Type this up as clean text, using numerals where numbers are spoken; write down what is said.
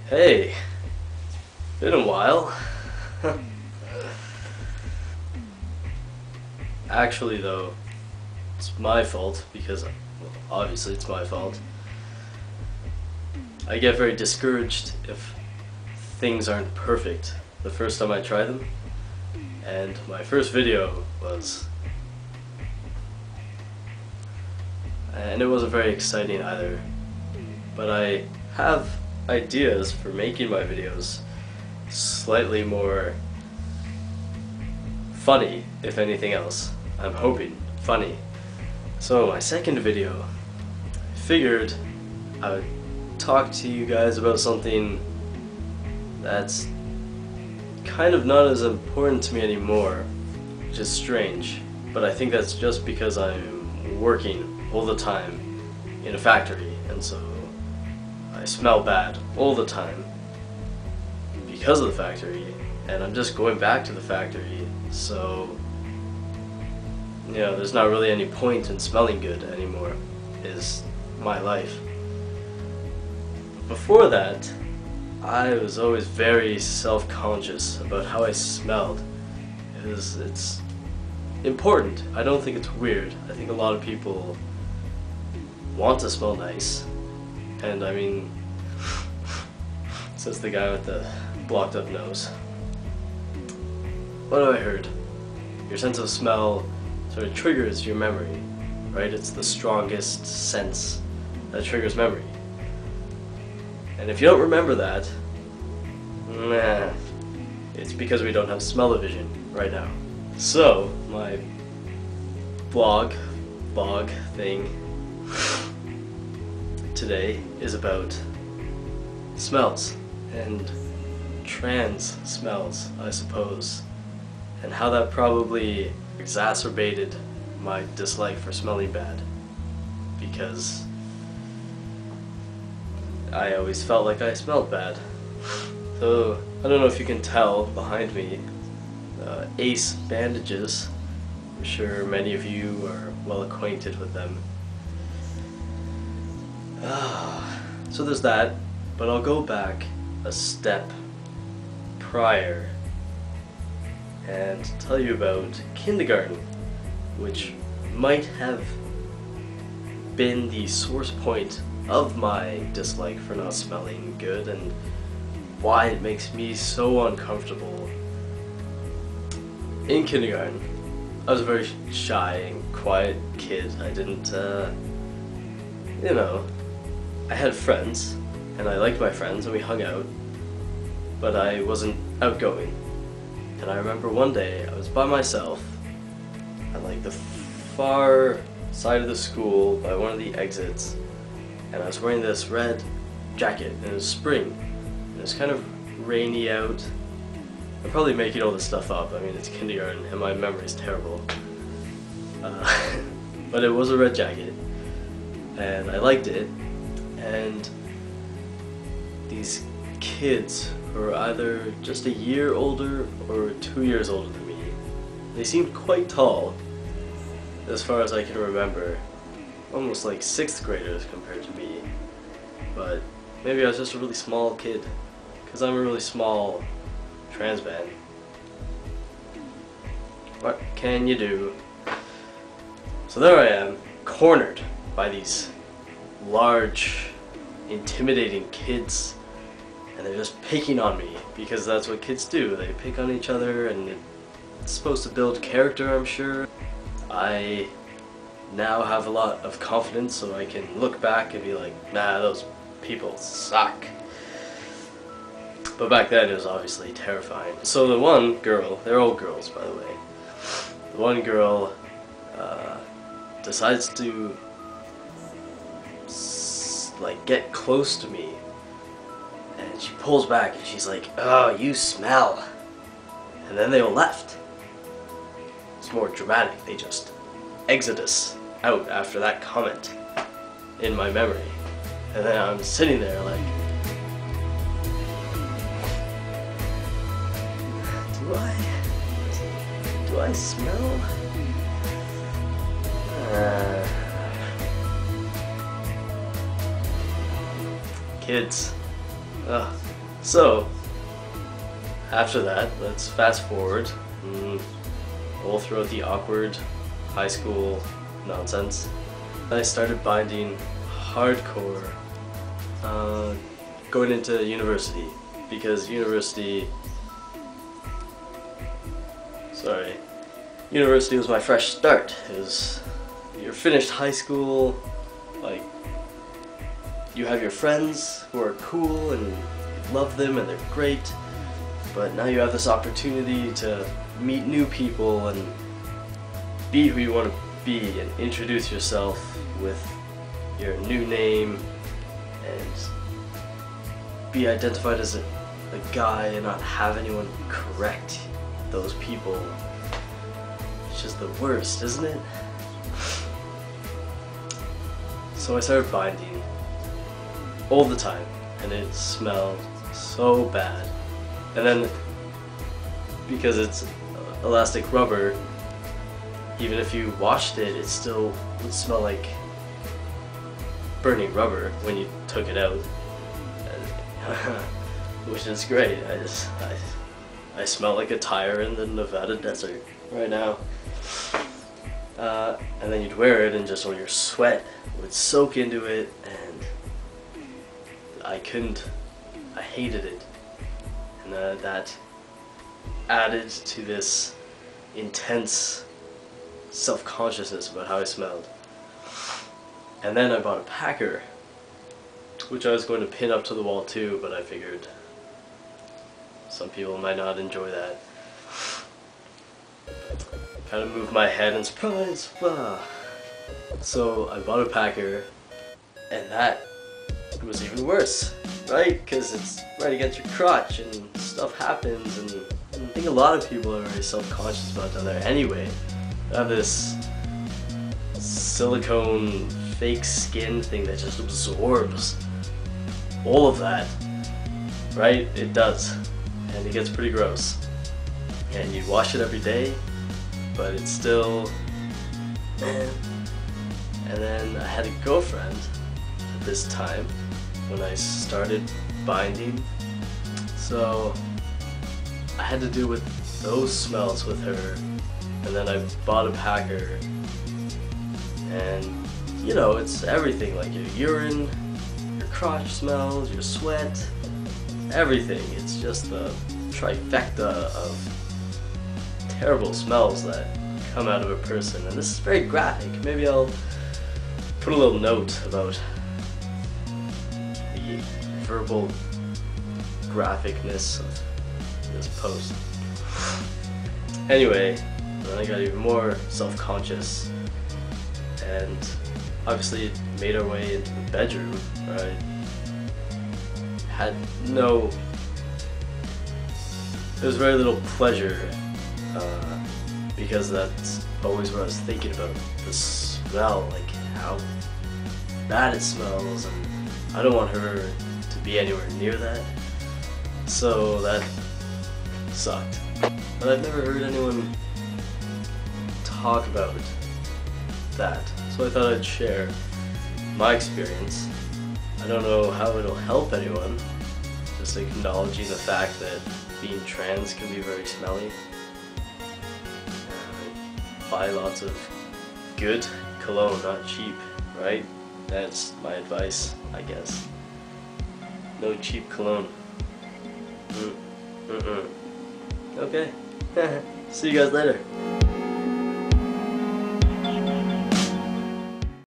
Hey, been a while. Actually though, it's my fault because, well, obviously it's my fault. I get very discouraged if things aren't perfect the first time I try them. And my first video was... and it wasn't very exciting either. But I have ideas for making my videos slightly more funny, if anything else. I'm hoping funny. So my second video, I figured I would talk to you guys about something that's kind of not as important to me anymore, which is strange, but I think that's just because I'm working all the time in a factory, and so I smell bad all the time because of the factory, and I'm just going back to the factory, so you know, there's not really any point in smelling good anymore, is my life. Before that, I was always very self-conscious about how I smelled. It's important. I don't think it's weird. I think a lot of people want to smell nice. And I mean, says the guy with the blocked up nose. What have I heard? Your sense of smell sort of triggers your memory, right? It's the strongest sense that triggers memory. And if you don't remember that, nah, it's because we don't have smell-o-vision right now. So, my vlog thing today is about smells and trans smells, I suppose, and how that probably exacerbated my dislike for smelling bad, because I always felt like I smelled bad. So I don't know if you can tell behind me, Ace bandages. I'm sure many of you are well acquainted with them. So there's that, but I'll go back a step prior and tell you about kindergarten, which might have been the source point of my dislike for not smelling good and why it makes me so uncomfortable. In kindergarten, I was a very shy and quiet kid. I didn't, you know, I had friends and I liked my friends and we hung out, but I wasn't outgoing. And I remember one day I was by myself at like the far side of the school by one of the exits, and I was wearing this red jacket, and it was spring, and it was kind of rainy out. I'm probably making all this stuff up. I mean, it's kindergarten and my memory's terrible. But it was a red jacket and I liked it, and these kids who were either just a year older or 2 years older than me, they seemed quite tall as far as I can remember, almost like 6th graders compared to me, but maybe I was just a really small kid, because I'm a really small trans man. What can you do? So there I am, cornered by these large, intimidating kids, and they're just picking on me, because that's what kids do. They pick on each other, and it's supposed to build character, I'm sure. I now have a lot of confidence, so I can look back and be like, nah, those people suck. But back then it was obviously terrifying. So the one girl, they're all girls by the way, the one girl decides to like get close to me, and she pulls back and she's like, oh, you smell. And then they all left. It's more dramatic. They just exodus out after that comment in my memory. And then I'm sitting there like, do I smell? Kids. Ugh. So, after that, let's fast forward all throughout the awkward high school nonsense. I started binding hardcore going into university, because university was my fresh start. It was, you're finished high school, like, you have your friends who are cool and you love them and they're great, but now you have this opportunity to meet new people and be who you want to be and introduce yourself with your new name and be identified as a guy and not have anyone correct those people. It's just the worst, isn't it? So I started binding all the time and it smelled so bad. And then, because it's elastic rubber, even if you washed it, it still would smell like burning rubber when you took it out. Which is great. I smell like a tire in the Nevada desert right now. And then you'd wear it and just all your sweat would soak into it, and I hated it. And that added to this intense self-consciousness about how I smelled. And then I bought a packer, which I was going to pin up to the wall too, but I figured some people might not enjoy that. Kind of moved my head and surprise! So I bought a packer, and that was even worse, right? Because it's right against your crotch and stuff happens, and I think a lot of people are very self-conscious about down there anyway. I have this silicone fake skin thing that just absorbs all of that, right? It does, and it gets pretty gross. And you wash it every day, but it's still, and then I had a girlfriend at this time when I started binding, so I had to deal with those smells with her. And then I bought a packer, and you know, it's everything, like your urine, your crotch smells, your sweat, everything. It's just the trifecta of terrible smells that come out of a person, and this is very graphic. Maybe I'll put a little note about the verbal graphicness of this post. Anyway, then I got even more self-conscious, and obviously it made our way into the bedroom, right? There was very little pleasure, because that's always what I was thinking about, the smell, like how bad it smells, and I don't want her to be anywhere near that, so that sucked. But I've never heard anyone talk about that, so I thought I'd share my experience. I don't know how it'll help anyone, just acknowledging the fact that being trans can be very smelly. Buy lots of good cologne, not cheap, right? That's my advice, I guess. No cheap cologne. Okay. See you guys later.